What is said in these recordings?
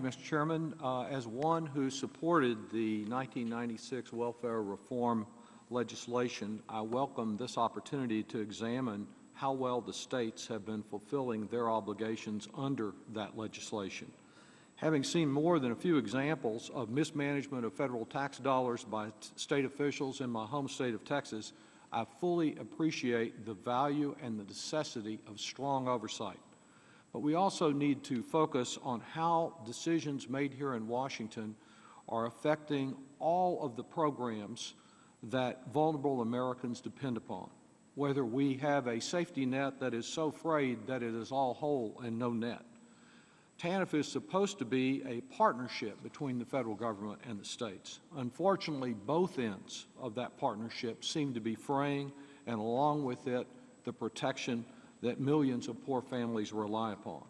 you, Mr. Chairman. As one who supported the 1996 welfare reform legislation, I welcome this opportunity to examine how well the states have been fulfilling their obligations under that legislation. Having seen more than a few examples of mismanagement of federal tax dollars by state officials in my home state of Texas, I fully appreciate the value and the necessity of strong oversight. But we also need to focus on how decisions made here in Washington are affecting all of the programs that vulnerable Americans depend upon, whether we have a safety net that is so frayed that it is all hole and no net. TANF is supposed to be a partnership between the federal government and the states. Unfortunately, both ends of that partnership seem to be fraying, and along with it, the protection that millions of poor families rely upon.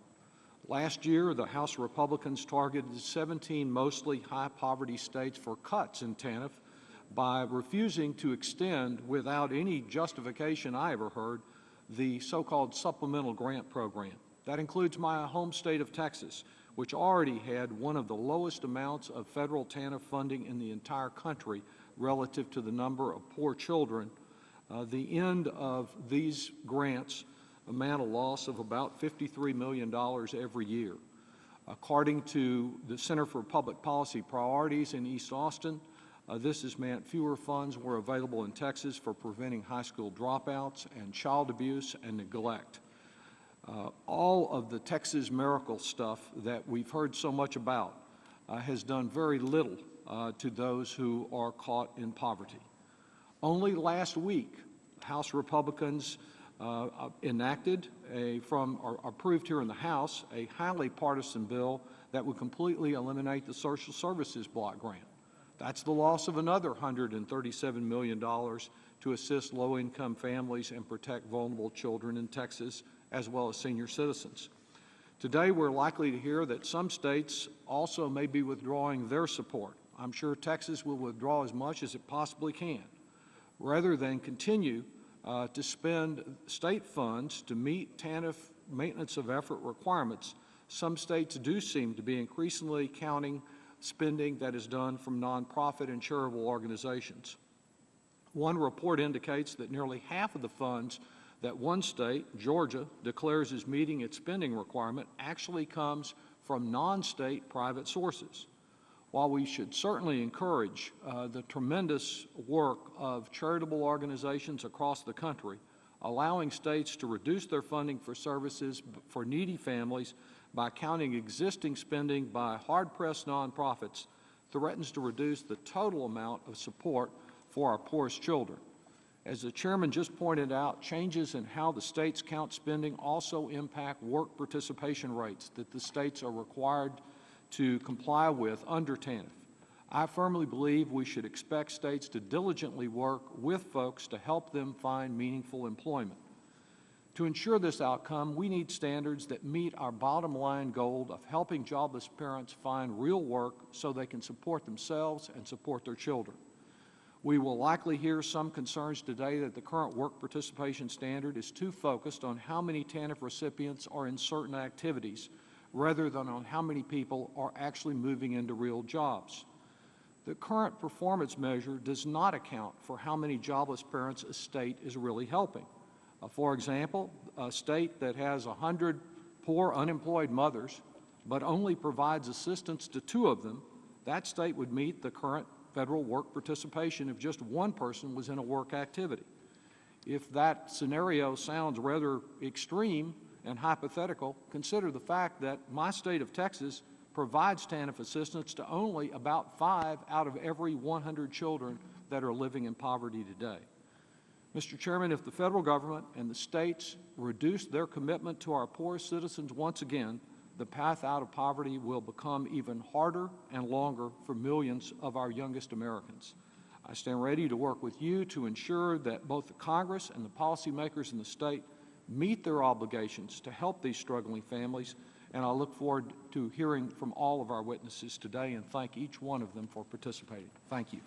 Last year, the House Republicans targeted 17 mostly high-poverty states for cuts in TANF by refusing to extend, without any justification I ever heard, the so-called supplemental grant program. That includes my home state of Texas, which already had one of the lowest amounts of federal TANF funding in the entire country relative to the number of poor children. The end of these grants amount a loss of about $53 million every year. According to the Center for Public Policy Priorities in East Austin, this has meant fewer funds were available in Texas for preventing high school dropouts and child abuse and neglect. All of the Texas miracle stuff that we've heard so much about has done very little to those who are caught in poverty. Only last week, House Republicans enacted or approved here in the House a highly partisan bill that would completely eliminate the social services block grant. That's the loss of another $137 million to assist low-income families and protect vulnerable children in Texas, as well as senior citizens. Today, we're likely to hear that some states also may be withdrawing their support. I'm sure Texas will withdraw as much as it possibly can. Rather than continue to spend state funds to meet TANF maintenance of effort requirements, some states do seem to be increasingly counting spending that is done from nonprofit and charitable organizations. One report indicates that nearly half of the funds that one state, Georgia, declares as meeting its spending requirement actually comes from non-state private sources. While we should certainly encourage the tremendous work of charitable organizations across the country, allowing states to reduce their funding for services for needy families by counting existing spending by hard-pressed nonprofits threatens to reduce the total amount of support for our poorest children. As the chairman just pointed out, changes in how the states count spending also impact work participation rates that the states are required to comply with under TANF. I firmly believe we should expect states to diligently work with folks to help them find meaningful employment. To ensure this outcome, we need standards that meet our bottom line goal of helping jobless parents find real work so they can support themselves and support their children. We will likely hear some concerns today that the current work participation standard is too focused on how many TANF recipients are in certain activities rather than on how many people are actually moving into real jobs. The current performance measure does not account for how many jobless parents a state is really helping. For example, a state that has 100 poor unemployed mothers but only provides assistance to 2 of them, that state would meet the current federal work participation if just one person was in a work activity. If that scenario sounds rather extreme and hypothetical, consider the fact that my state of Texas provides TANF assistance to only about 5 out of every 100 children that are living in poverty today. Mr. Chairman, if the federal government and the states reduce their commitment to our poorest citizens once again, the path out of poverty will become even harder and longer for millions of our youngest Americans. I stand ready to work with you to ensure that both the Congress and the policymakers in the state meet their obligations to help these struggling families, and I look forward to hearing from all of our witnesses today and thank each one of them for participating. Thank you.